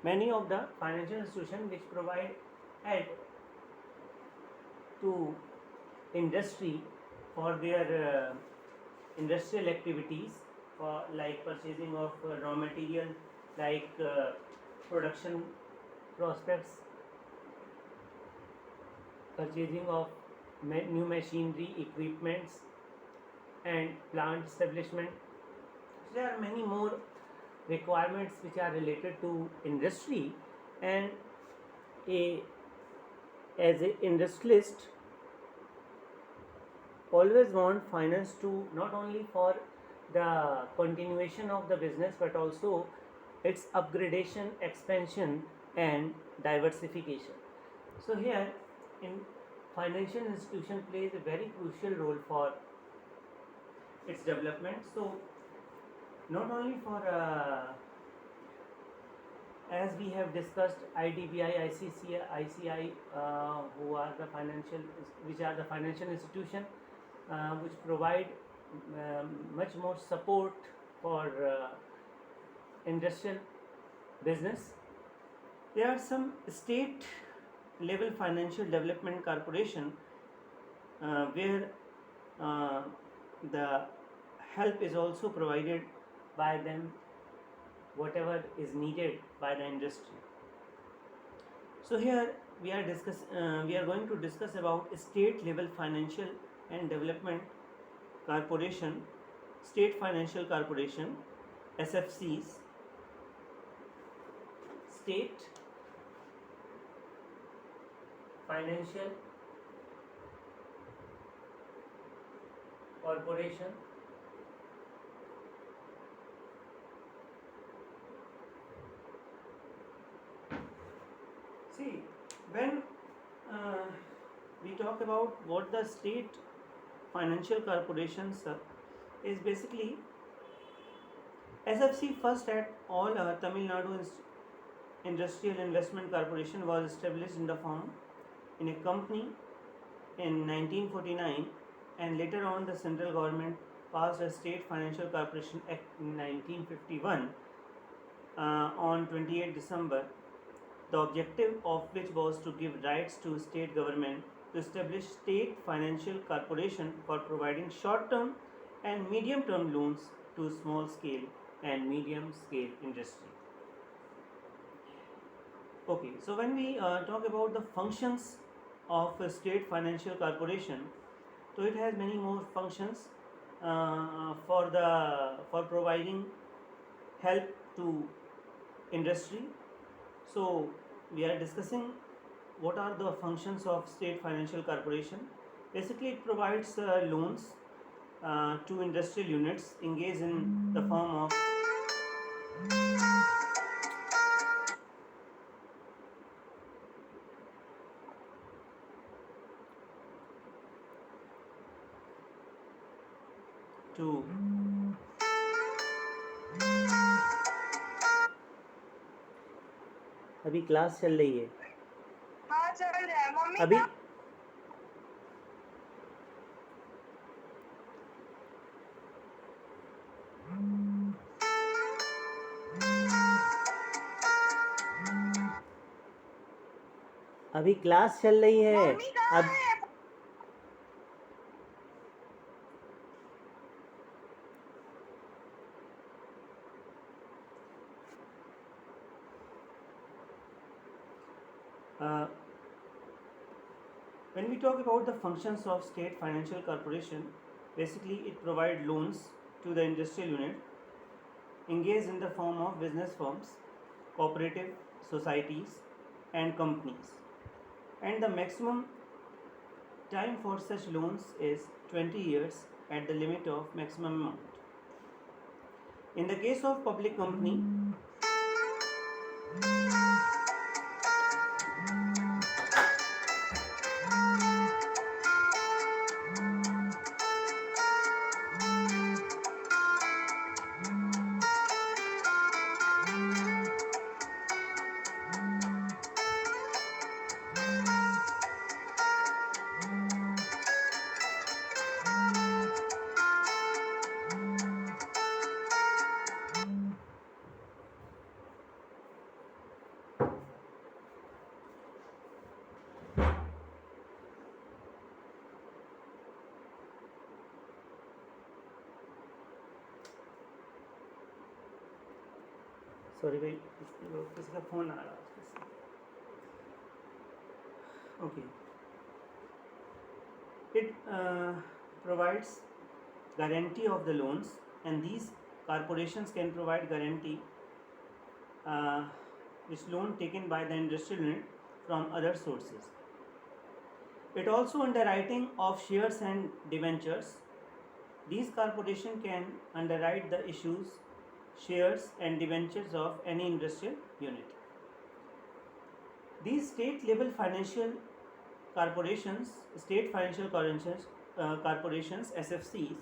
many of the financial institutions which provide aid to industry for their industrial activities, for like purchasing of raw material, like production prospects, purchasing of new machinery, equipments, and plant establishment. There are many more requirements which are related to industry, and a as an industrialist always want finance to not only for the continuation of the business but also its upgradation, expansion, and diversification. So here in financial institution plays a very crucial role for its development. So not only for as we have discussed IDBI, ICCI, ICI, who are the which are the financial institution which provide much more support for industrial business. There are some state level financial development corporation where uh, the help is also provided by them, whatever is needed by the industry. So here we are going to discuss about state level financial and development corporation, state financial corporation, SFCs, state financial corporation. See, when uh, we talk about what the state financial corporations is basically SFC first at all Tamil Nadu Industrial Investment Corporation was established in the form in a company in 1949, and later on the central government passed a State Financial Corporation Act in 1951 on 28 December, the objective of which was to give rights to state government to establish state financial corporation for providing short-term and medium-term loans to small-scale and medium-scale industry. Okay, so when we talk about the functions of a state financial corporation, so it has many more functions for providing help to industry. So we are discussing what are the functions of state financial corporation. Basically, it provides loans to industrial units engaged in the form of to अभी class चल रही है. हाँ चल रहा है mummy अभी का अभी क्लास चल रही है. मम्मी कहाँ अब है uh, when we talk about the functions of state financial corporation, basically it provides loans to the industrial unit engaged in the form of business firms, cooperative societies, and companies. And the maximum time for such loans is 20 years at the limit of maximum amount. In the case of public company, sorry भाई, किसी का phone आ रहा है. Okay. It provides guarantee of the loans, and these corporations can provide guarantee which loan taken by the industrial unit from other sources. It also underwriting of shares and debentures. These corporations can underwrite the issues, shares and debentures of any industrial unit. These state level financial corporations, state financial corporations, SFCs,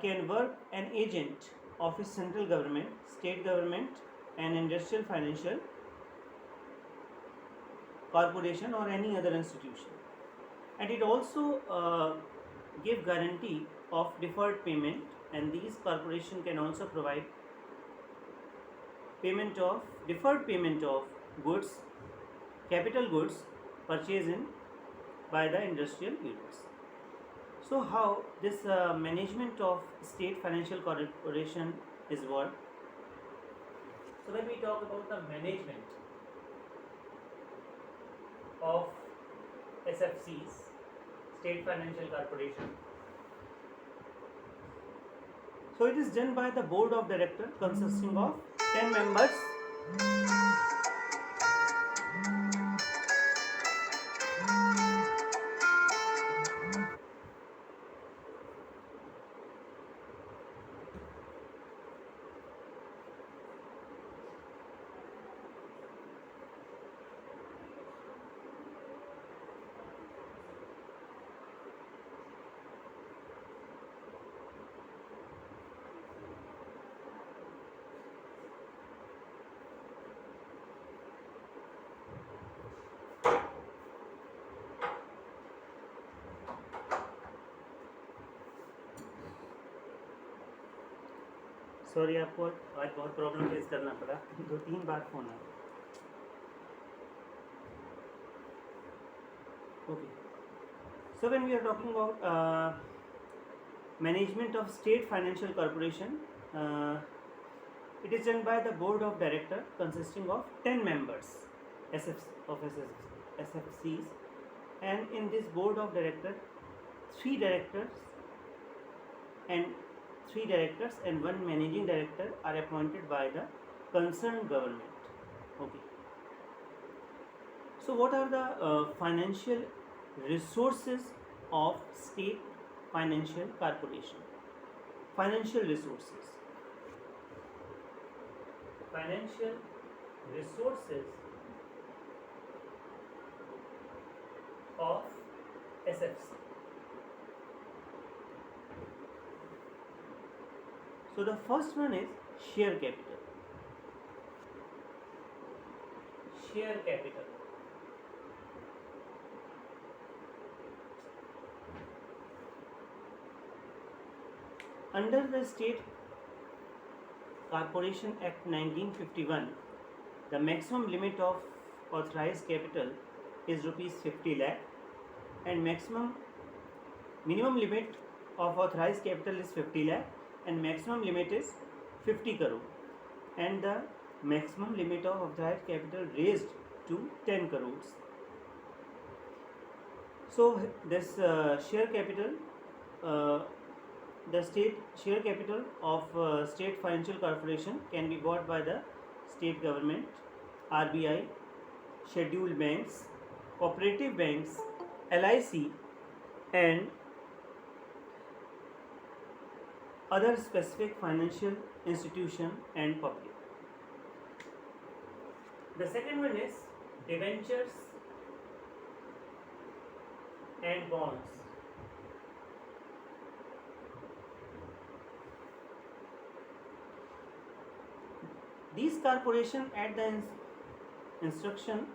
can work an agent of a central government, state government, and industrial financial corporation or any other institution. And it also give guarantee of deferred payment, and these corporation can also provide payment of deferred payment of goods, capital goods purchased in by the industrial units. So how this management of state financial corporation is work? So when we talk about the management of SFCs, state financial corporation, so it is done by the board of directors consisting of 10 members. Sorry, आपको आज बहुत problem face करना पड़ा, 2-3 बार phone आया. Okay. So when we are talking about management of state financial corporation, it is done by the board of director consisting of 10 members, SFCs, and in this board of director, 3 directors and 1 managing director are appointed by the concerned government. Okay. So what are the financial resources of state financial corporation? Financial resources. Financial resources of SFC. So the first one is share capital. Share capital. Under the State Corporation Act 1951, the maximum limit of authorized capital is rupees 50 lakh, and minimum limit of authorized capital is 50 lakh, and maximum limit is 50 crore, and the maximum limit of authorized capital raised to 10 crores. So this share capital, the state share capital of state financial corporation can be bought by the state government, RBI, scheduled banks, cooperative banks, LIC, and other specific financial institution and public. The second one is debentures and bonds. These corporations at the instruction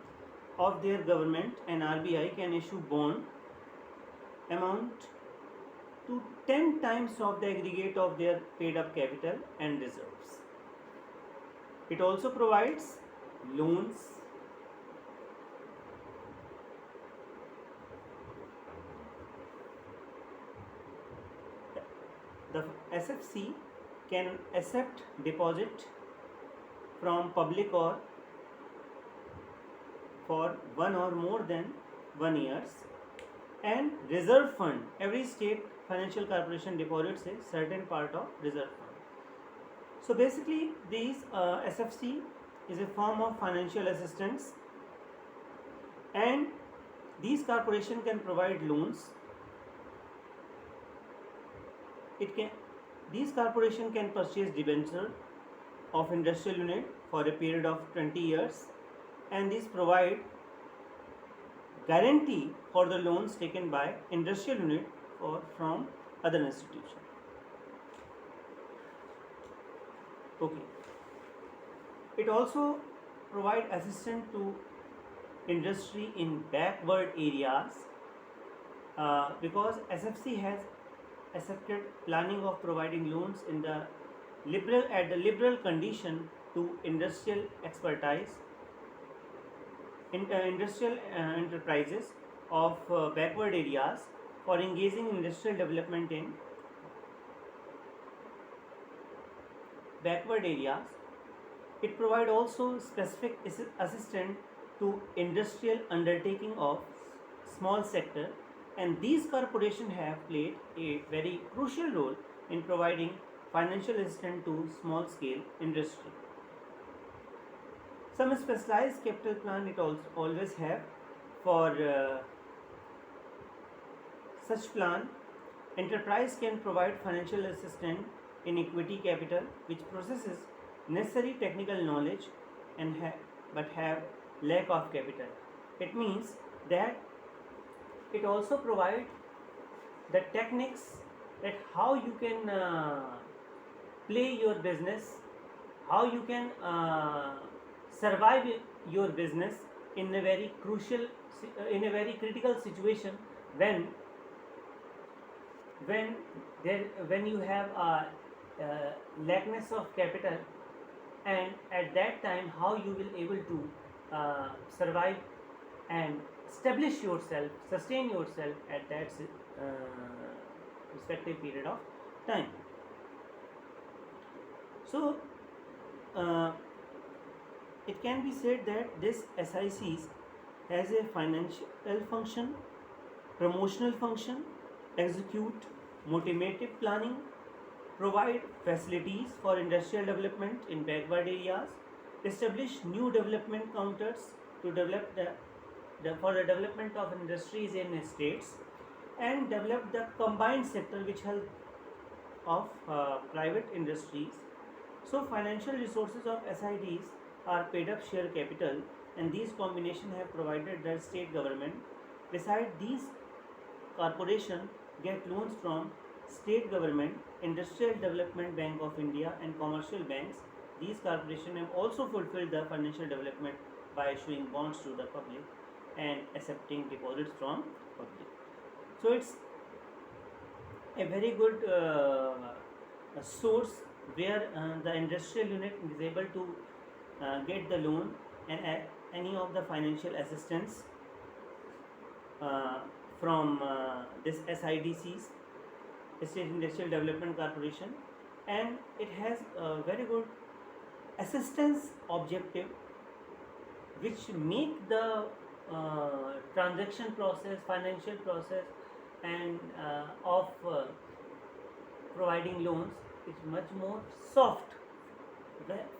of their government and RBI can issue bond amount to 10 times of the aggregate of their paid up capital and reserves. It also provides loans, the SFC can accept deposit from public or for one or more than 1 years, and reserve fund. Every state financial corporation deposits a certain part of reserve fund. So basically, these SFC is a form of financial assistance, and these corporation can provide loans. It can These corporation can purchase debenture of industrial unit for a period of 20 years, and these provide guarantee for the loans taken by industrial unit or from other institution. Okay. It also provide assistance to industry in backward areas, because SFC has accepted planning of providing loans in the liberal condition to industrial expertise in industrial enterprises of backward areas for engaging in industrial development in backward areas. It provide also specific assistance to industrial undertaking of small sector, and these corporations have played a very crucial role in providing financial assistance to small scale industry. Some specialized capital plan it also always have. For such plan, enterprise can provide financial assistance in equity capital, which possesses necessary technical knowledge and but have lack of capital. It means that it also provide the techniques that how you can play your business, how you can survive your business in a very crucial, in a very critical situation, when when you have a lackness of capital, and at that time how you will able to survive and establish yourself, sustain yourself at that respective period of time. So it can be said that this SICs has a financial function, promotional function, execute motivative planning, provide facilities for industrial development in backward areas, establish new development counters to develop for the development of industries in states, and develop the combined sector which help of private industries. So financial resources of SIDs are paid up share capital, and these combination have provided the state government. Besides these, corporation get loans from state government, Industrial Development Bank of India, and commercial banks. These corporations have also fulfilled the financial development by issuing bonds to the public and accepting deposits from public. So it's a very good source where the industrial unit is able to get the loan and any of the financial assistance from this SIDCs, State Industrial Development Corporation, and it has a very good assistance objective which make the transaction process, financial process, and of providing loans is much more soft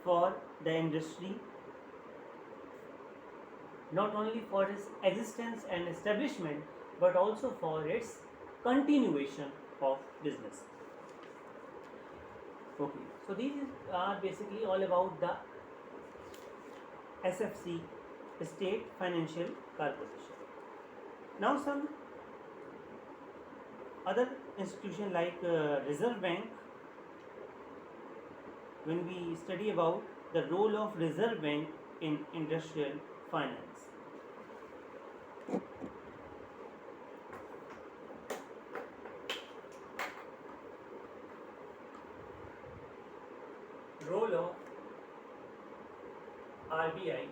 for the industry, not only for its existence and establishment but also for its continuation of business. Okay, so these are basically all about the SFC, State Financial Corporation. Now some other institution like Reserve Bank, when we study about the role of Reserve Bank in industrial finance. Role of RBI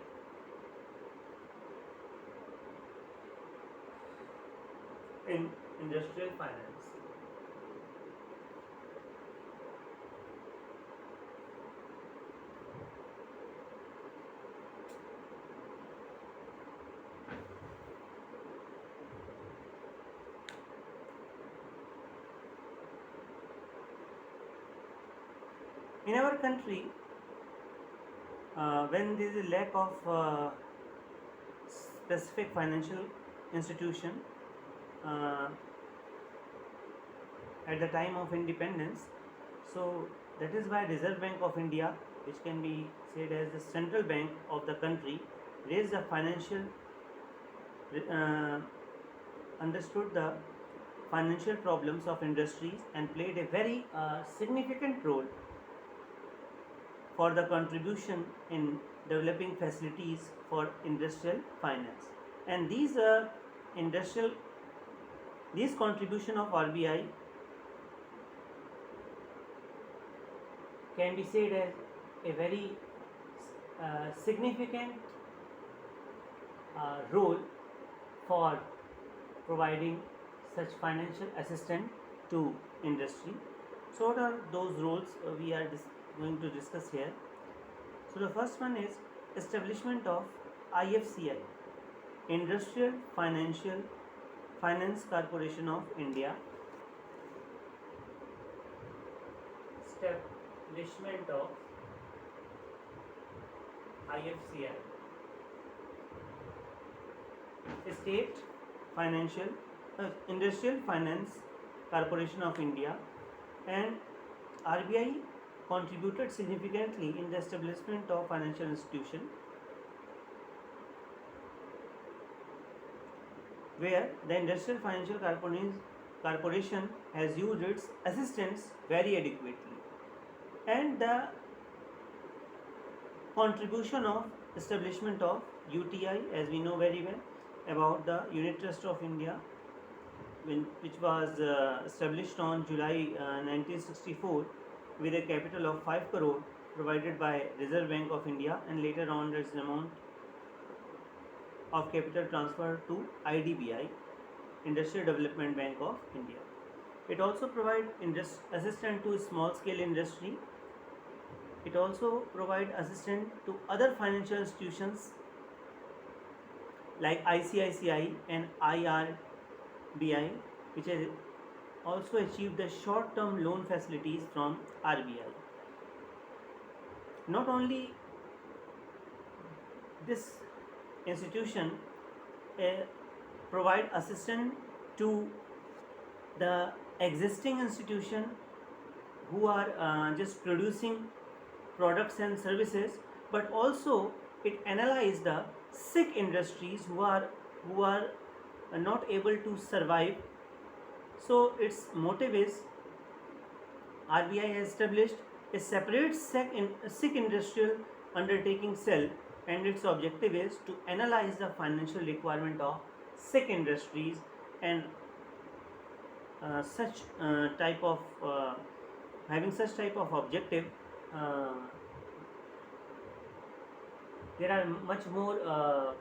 in industrial finance. In our country, when there is a lack of specific financial institution uh, at the time of independence, so that is why Reserve Bank of India, which can be said as the central bank of the country, raised the financial uh, understood the financial problems of industries and played a very significant role for the contribution in developing facilities for industrial finance. And industrial these contribution of RBI can be said as a very significant role for providing such financial assistance to industry. So what are those roles we are going to discuss here? So the first one is establishment of IFCI, Industrial Financial Finance Corporation of India. Establishment of IFCI, State Financial Industrial Finance Corporation of India, and RBI contributed significantly in the establishment of financial institution, where the Industrial Financial Corporation has used its assistance very adequately, and the contribution of establishment of UTI, as we know very well about the Unit Trust of India, which was established on July 1964 with a capital of 5 crore provided by Reserve Bank of India, and later on there is an amount of capital transfer to IDBI, Industrial Development Bank of India. It also provides assistance to small scale industry. It also provides assistance to other financial institutions like ICICI and IRBI, which has also achieved the short-term loan facilities from RBI. Not only this institution provide assistance to the existing institution who are just producing products and services, but also it analyze the sick industries who are not able to survive. So its motive is RBI has established a separate sick industrial undertaking cell, and its objective is to analyze the financial requirement of sick industries, and such type of having such type of objective, there are much more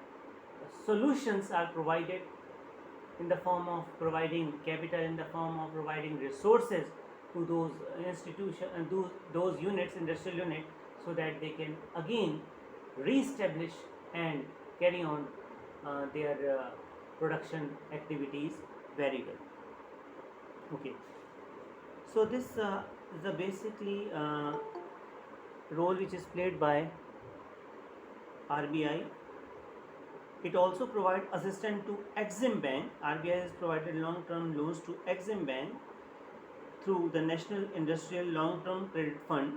solutions are provided in the form of providing capital, in the form of providing resources to those institutions and those units, industrial units, so that they can again re-establish and carry on their production activities very well. Okay, so this is the basically role which is played by RBI. It also provides assistance to Exim Bank. RBI has provided long-term loans to Exim Bank through the National Industrial Long-Term Credit Fund,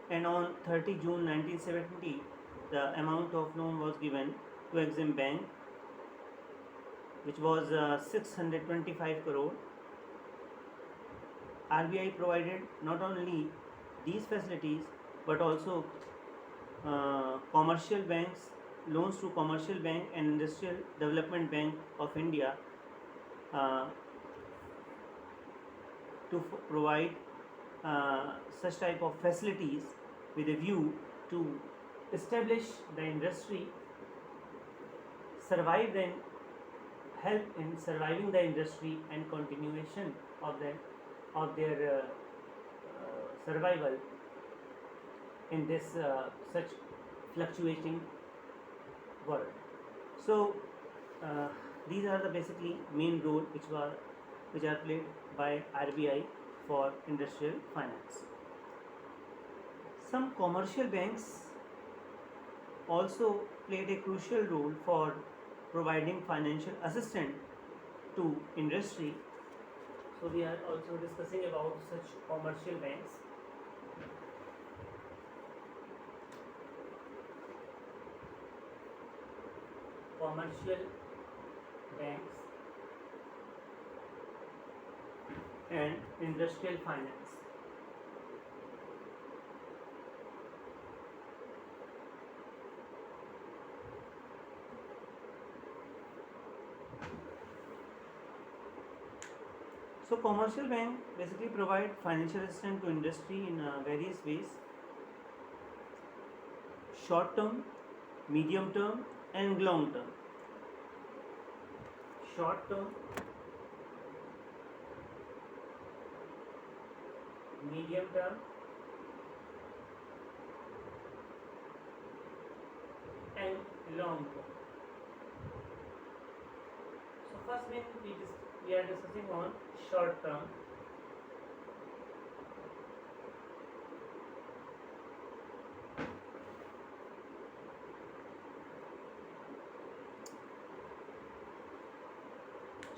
and on 30 June 1970, the amount of loan was given to Exim Bank, which was 625 crore. RBI provided not only these facilities but also commercial banks, loans to Commercial Bank and Industrial Development Bank of India to provide such type of facilities with a view to establish the industry, survive the help in surviving the industry and continuation of their survival in this such fluctuating world. So these are the basically main role which are played by RBI for industrial finance. Some commercial banks also played a crucial role for providing financial assistance to industry. So we are also discussing about such commercial banks. Commercial banks and industrial finance. So commercial bank basically provide financial assistance to industry in various ways: short term, medium term, and long term. Short term, medium term, and long term. So first we are discussing on short term.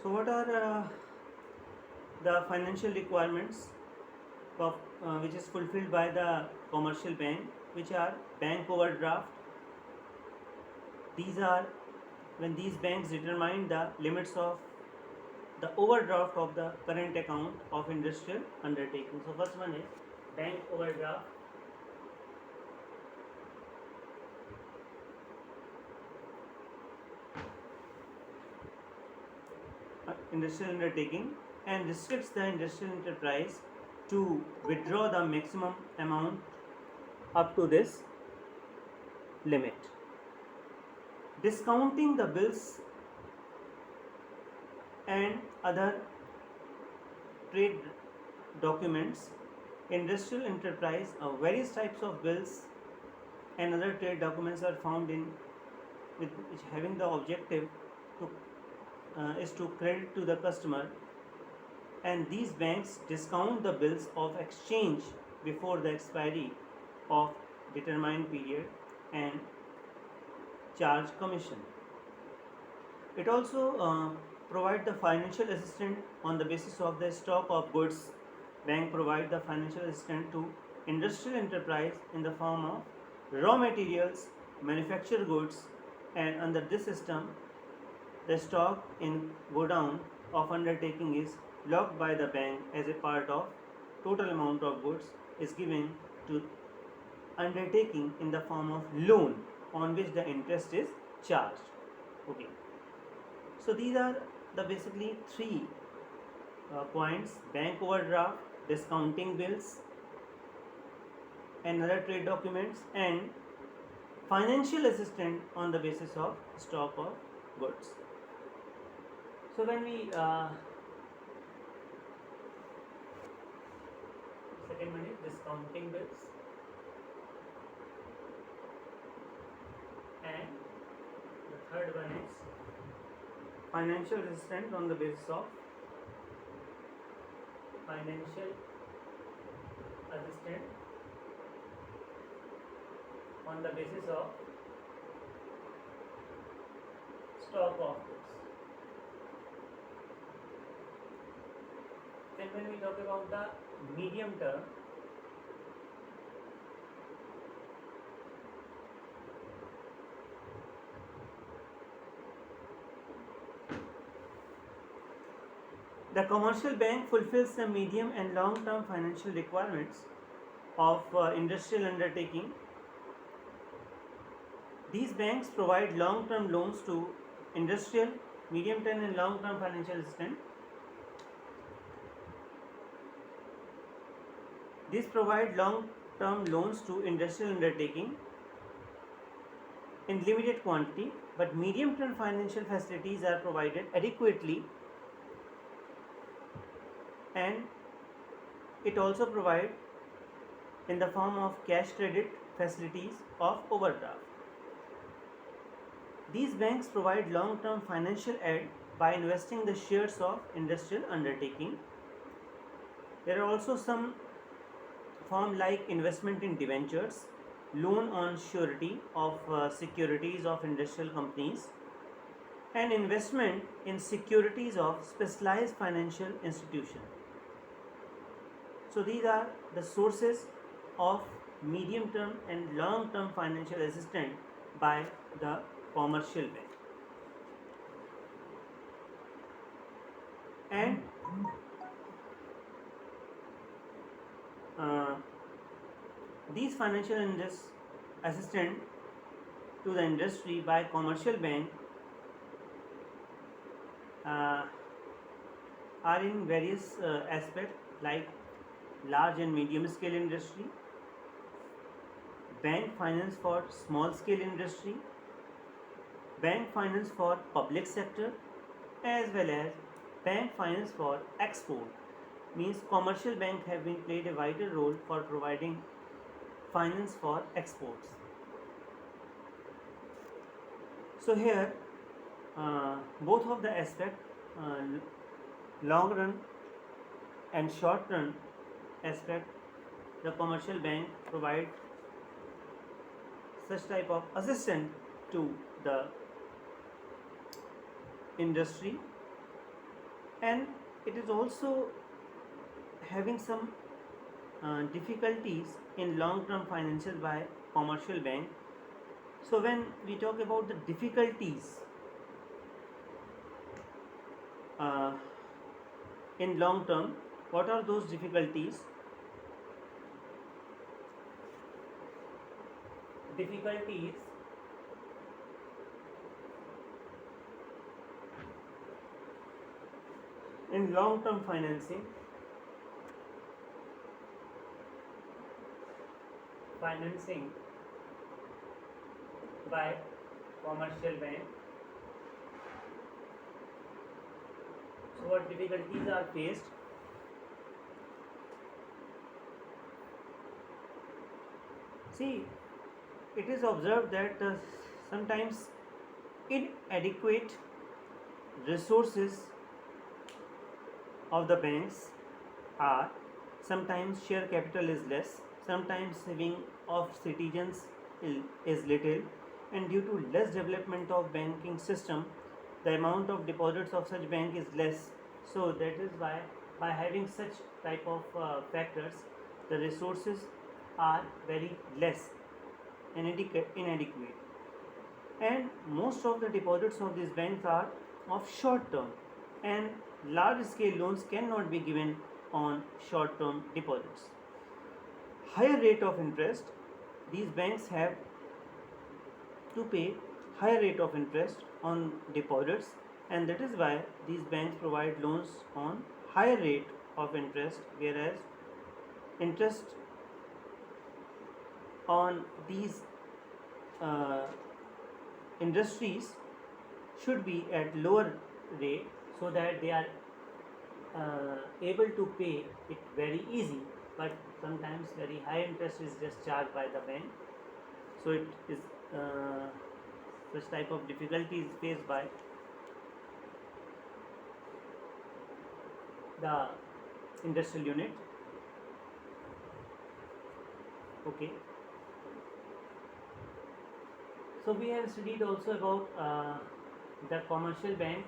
So what are the financial requirements of which is fulfilled by the commercial bank, which are bank overdraft. These are when these banks determine the limits of the overdraft of the current account of industrial undertaking. So first one is bank overdraft. Industrial undertaking and restricts the industrial enterprise to withdraw the maximum amount up to this limit. Discounting the bills and other trade documents, industrial enterprise, various types of bills and other trade documents are found in which having the objective to is to credit to the customer, and these banks discount the bills of exchange before the expiry of determined period and charge commission. It also provide the financial assistance on the basis of the stock of goods. Bank provide the financial assistance to industrial enterprise in the form of raw materials, manufactured goods, and under this system, the stock in godown of undertaking is locked by the bank as a part of total amount of goods is given to undertaking in the form of loan on which the interest is charged. Okay. So these are the basically three points: bank overdraft, discounting bills and other trade documents, and financial assistance on the basis of stock of goods. So when we second one is discounting bills, and the third one is financial assistance on the basis of financial assistance on the basis of stock of goods. Then when we talk about the medium term, the commercial bank fulfills the medium and long term financial requirements of industrial undertaking. These banks provide long term loans to industrial, medium term and long term financial assistance. These provide long term loans to industrial undertaking in limited quantity, but medium term financial facilities are provided adequately, and it also provides in the form of cash credit facilities of overdraft. These banks provide long term financial aid by investing the shares of industrial undertaking. There are also some form like investment in debentures, loan on surety of securities of industrial companies, and investment in securities of specialized financial institutions. So these are the sources of medium term and long term financial assistance by the commercial bank. And uh, these financial assistance to the industry by commercial bank uh, are in various aspects like large and medium scale industry, bank finance for small scale industry, bank finance for public sector, as well as bank finance for export. Means commercial bank have been played a vital role for providing finance for exports. So here both of the aspect, long run and short run aspect, the commercial bank provide such type of assistance to the industry, and it is also having some difficulties in long term financial by commercial bank. So when we talk about the difficulties uh, in long term, what are those difficulties? Difficulties in long term financing by commercial bank. So what difficulties are faced? See, it is observed that sometimes inadequate resources of the banks are, sometimes share capital is less, sometimes saving of citizens is little, and due to less development of banking system, the amount of deposits of such bank is less. So that is why, by having such type of factors, the resources are very less and inadequate, and most of the deposits of these banks are of short term, and large scale loans cannot be given on short term deposits. Higher rate of interest, these banks have to pay higher rate of interest on deposits, and that is why these banks provide loans on higher rate of interest, whereas interest on these uh, industries should be at lower rate, so that they are able to pay it very easy, but sometimes very high interest is just charged by the bank. So it is such type of difficulties faced by the industrial unit. Okay, so we have studied also about the commercial bank,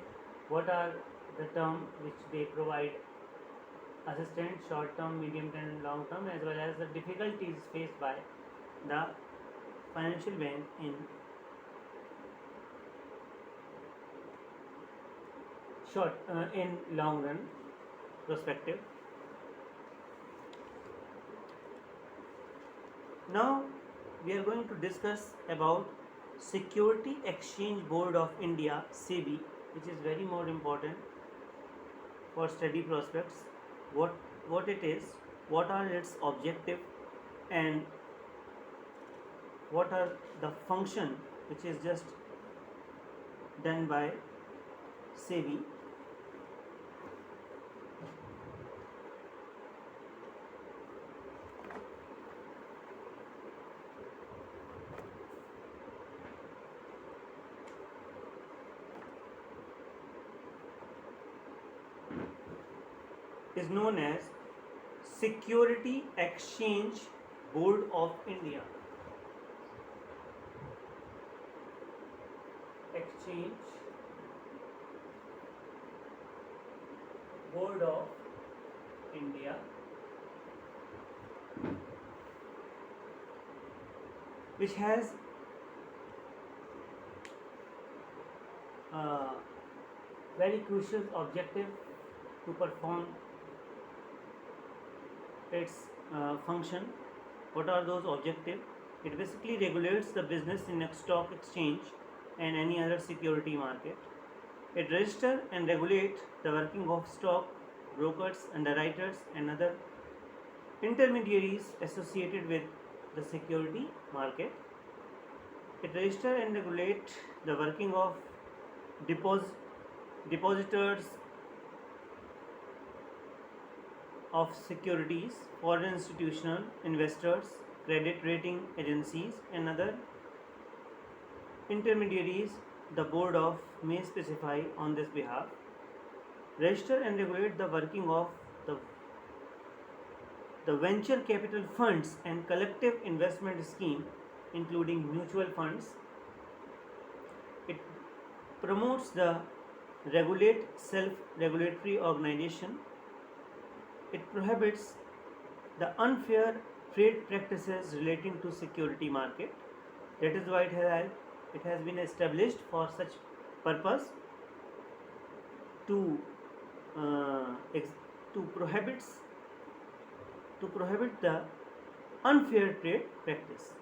what are the term which they provide assistance, short term, medium term and long term, as well as the difficulties faced by the financial bank in long run perspective. Now we are going to discuss about Security Exchange Board of India, SEBI, which is very more important for study prospects. What it is, what are its objective, and what are the function which is just done by SEBI. Is known as Security Exchange Board of India. Exchange Board of India, which has a very crucial objective to perform its function. What are those objectives? It basically regulates the business in a stock exchange and any other security market. It registers and regulates the working of stock brokers, underwriters, and other intermediaries associated with the security market. It registers and regulates the working of depositors of securities, foreign institutional investors, credit rating agencies, and other intermediaries the board of may specify on this behalf. Register and regulate the working of the venture capital funds and collective investment scheme, including mutual funds. It promotes the regulate self-regulatory organization. It prohibits the unfair trade practices relating to security market. That is why it has been established for such purpose to prohibit the unfair trade practice.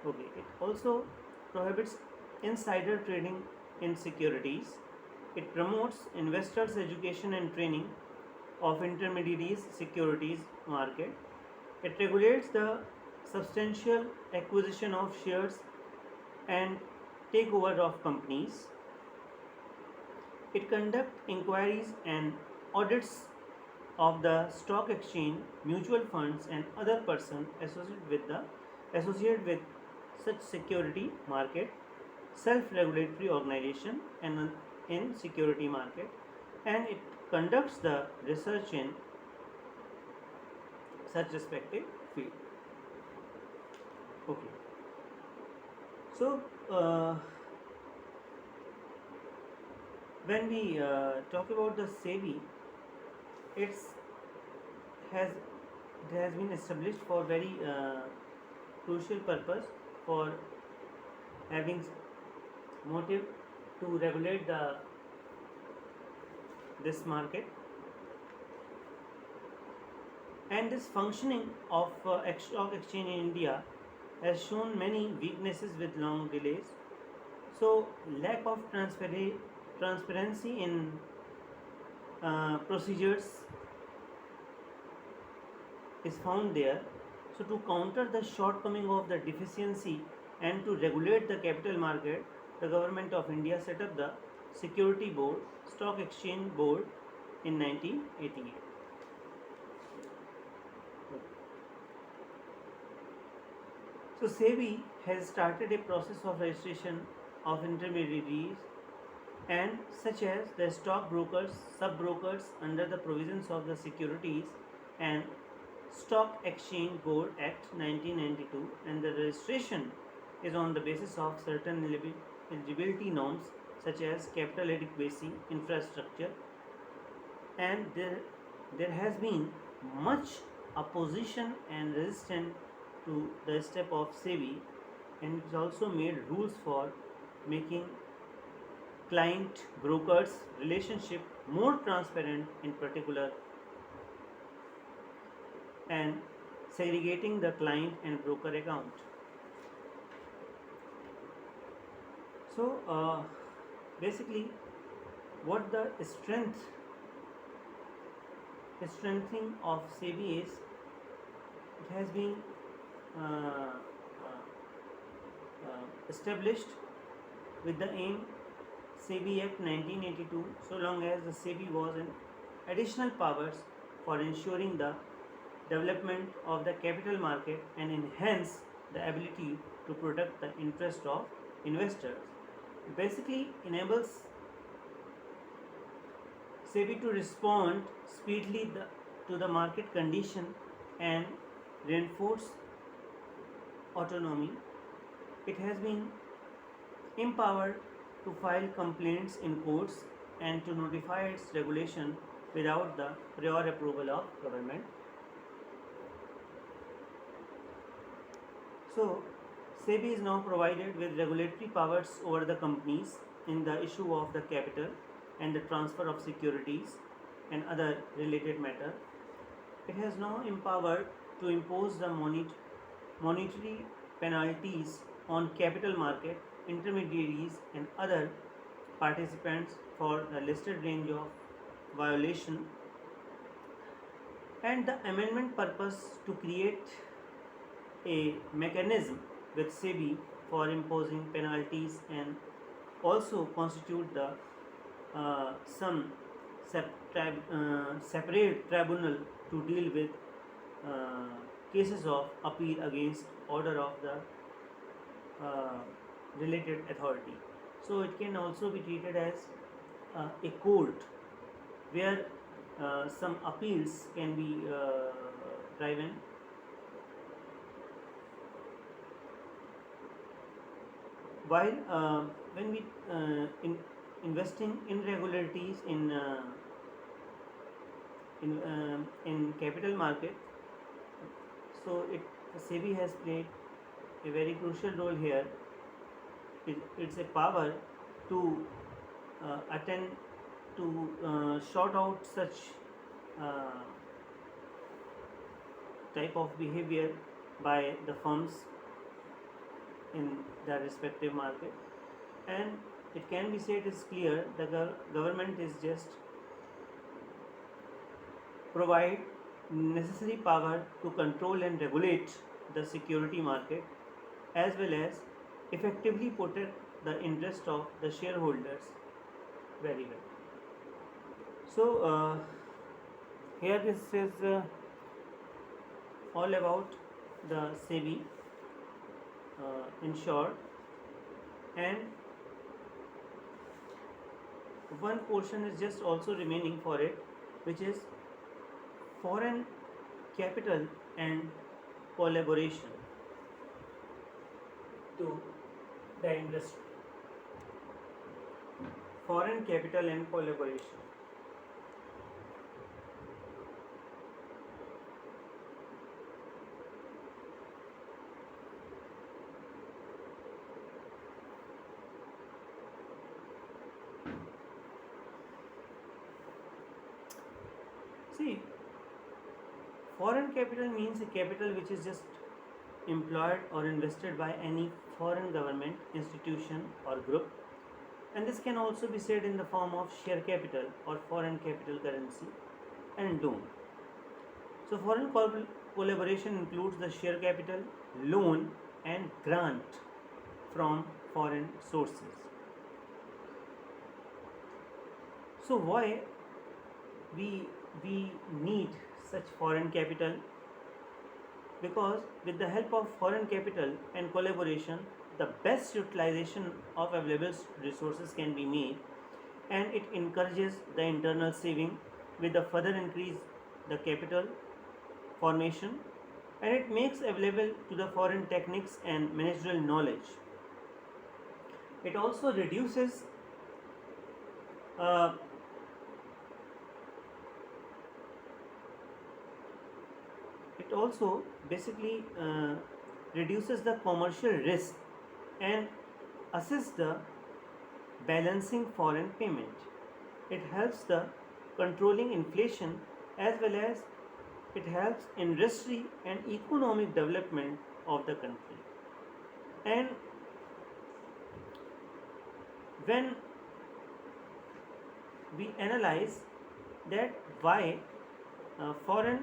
Okay, it also prohibits insider trading in securities. It promotes investors' education and training of intermediaries securities market. It regulates the substantial acquisition of shares and takeover of companies. It conducts inquiries and audits of the stock exchange, mutual funds, and other persons associated with such security market, self-regulatory organization, and in security market, and it conducts the research in such respective field. Okay. So when we talk about the SEBI, it has been established for very crucial purpose, for having motive to regulate this market, and this functioning of stock exchange in India has shown many weaknesses with long delays. So lack of transparency in procedures is found there. So to counter the shortcoming of the deficiency and to regulate the capital market, the government of India set up the Security Board, Stock Exchange Board in 1988. So SEBI has started a process of registration of intermediaries and such as the stock brokers, sub-brokers under the provisions of the Securities and Stock Exchange Board Act 1992, and the registration is on the basis of certain eligibility norms such as capital adequacy, infrastructure, and there has been much opposition and resistance to the step of SEBI, and it also made rules for making client brokers relationship more transparent in particular, and segregating the client and broker account. So basically what the strengthening of SEBI is, it has been established with the aim SEBI Act 1982, so long as the SEBI was an additional powers for ensuring the development of the capital market and enhance the ability to protect the interest of investors. It basically enables SEBI to respond speedily to the market condition and reinforce autonomy. It has been empowered to file complaints in courts and to notify its regulation without the prior approval of government. So, SEBI is now provided with regulatory powers over the companies in the issue of the capital and the transfer of securities and other related matter. It has now empowered to impose the monetary penalties on capital market intermediaries and other participants for the listed range of violation, and the amendment purpose to create a mechanism with SEBI for imposing penalties and also constitute the some separate tribunal to deal with cases of appeal against order of the related authority. So it can also be treated as a court where some appeals can be driven. While when we investing irregularities in capital market, so SEBI has played a very crucial role here. It's a power to attend to sort out such type of behavior by the firms in the respective market, and it can be said is clear the government is just provide necessary power to control and regulate the security market as well as effectively protect the interest of the shareholders very well. So here this is all about the SEBI in short, and one portion is just also remaining for it, which is foreign capital and collaboration to the industry. Foreign capital and collaboration. See, foreign capital means a capital which is just employed or invested by any foreign government, institution or group, and this can also be said in the form of share capital or foreign capital currency and loan. So foreign collaboration includes the share capital, loan and grant from foreign sources. So why we need such foreign capital? Because with the help of foreign capital and collaboration, the best utilization of available resources can be made, and it encourages the internal saving with the further increase the capital formation, and it makes available to the foreign techniques and managerial knowledge. It also reduces it also basically reduces the commercial risk and assists the balancing foreign payment. It helps the controlling inflation as well as it helps industry and economic development of the country. And when we analyze that why foreign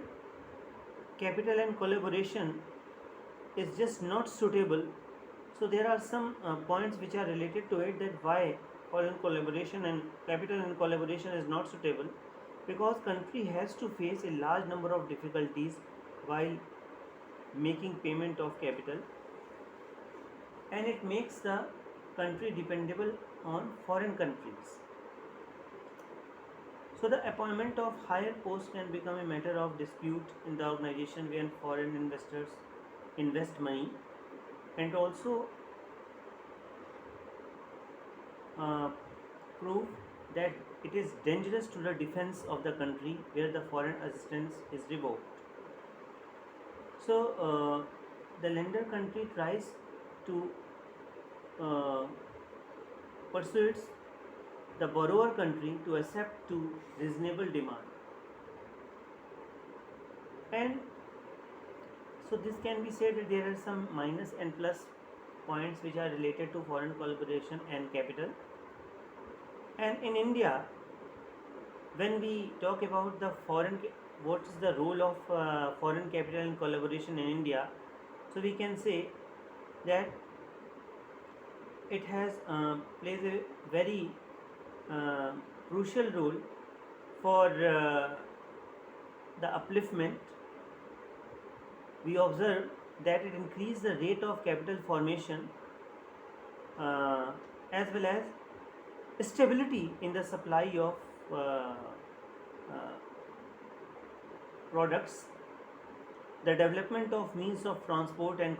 capital and collaboration is just not suitable, so there are some points which are related to it, that why foreign collaboration and capital and collaboration is not suitable. Because country has to face a large number of difficulties while making payment of capital, and it makes the country dependable on foreign countries. So the appointment of higher posts can become a matter of dispute in the organization when foreign investors invest money, and also uh, prove that it is dangerous to the defense of the country where the foreign assistance is revoked. So the lender country tries to uh, persuades the borrower country to accept to reasonable demand, and so this can be said that there are some minus and plus points which are related to foreign collaboration and capital. And in India, when we talk about the what is the role of foreign capital and collaboration in India, so we can say that it has plays a very uh, crucial role for the upliftment. We observe that it increases the rate of capital formation uh, as well as stability in the supply of uh, products, the development of means of transport and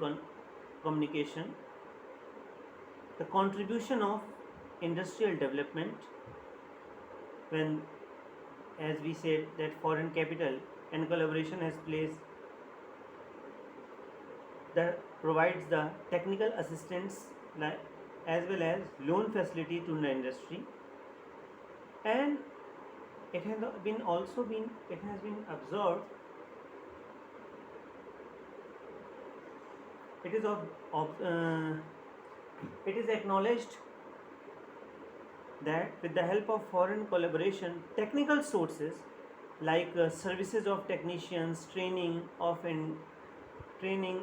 communication, the contribution of industrial development, when, as we said, that foreign capital and collaboration has placed that provides the technical assistance as well as loan facility to the industry. And it has been observed, it is it is acknowledged that with the help of foreign collaboration, technical sources like services of technicians, training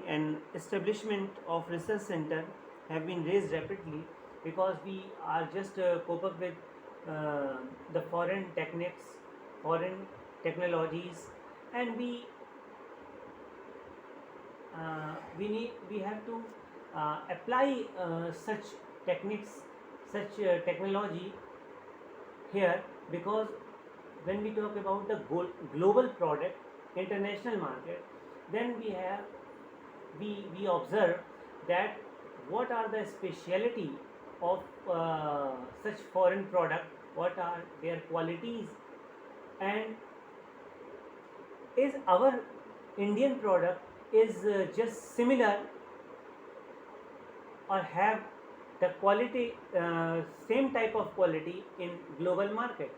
and establishment of research center have been raised rapidly, because we are just cope up with the foreign techniques, foreign technologies, and we have to apply such techniques, such technology here, because when we talk about the global product, international market, then we observe that what are the speciality of such foreign product, what are their qualities, and is our Indian product is just similar or have the quality, same type of quality in global market.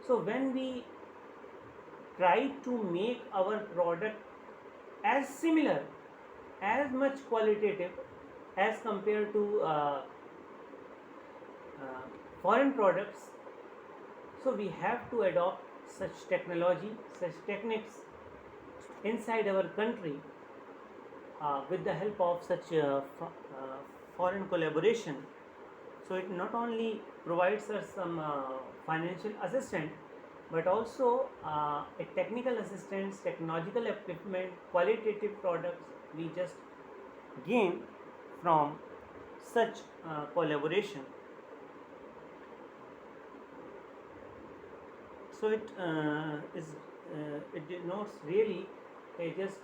So when we try to make our product as similar, as much qualitative as compared to foreign products, so we have to adopt such technology, such techniques inside our country with the help of such foreign collaboration. So it not only provides us some financial assistance, but also a technical assistance, technological equipment, qualitative products we just gain from such collaboration. So it denotes really a just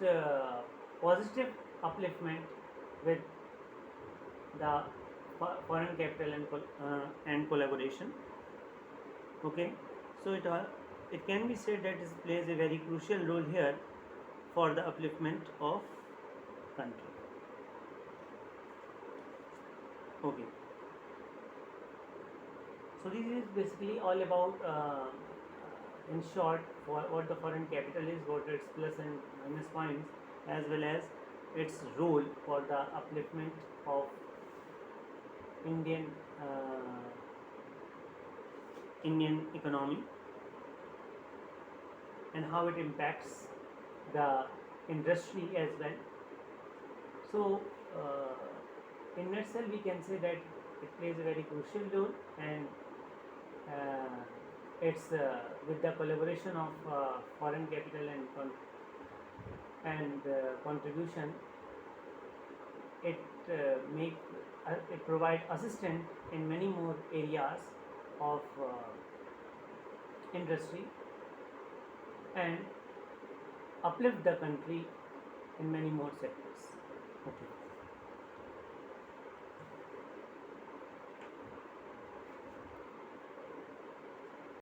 positive upliftment with the foreign capital and collaboration. Okay, so it can be said that it plays a very crucial role here for the upliftment of country. Okay, so this is basically all about in short for what the foreign capital is, what its plus and minus points, as well as its role for the upliftment of Indian economy, and how it impacts the industry as well. So in nutshell, we can say that it plays a very crucial role, and it's with the collaboration of foreign capital and contribution, it it provide assistance in many more areas of industry and uplift the country in many more sectors. Okay.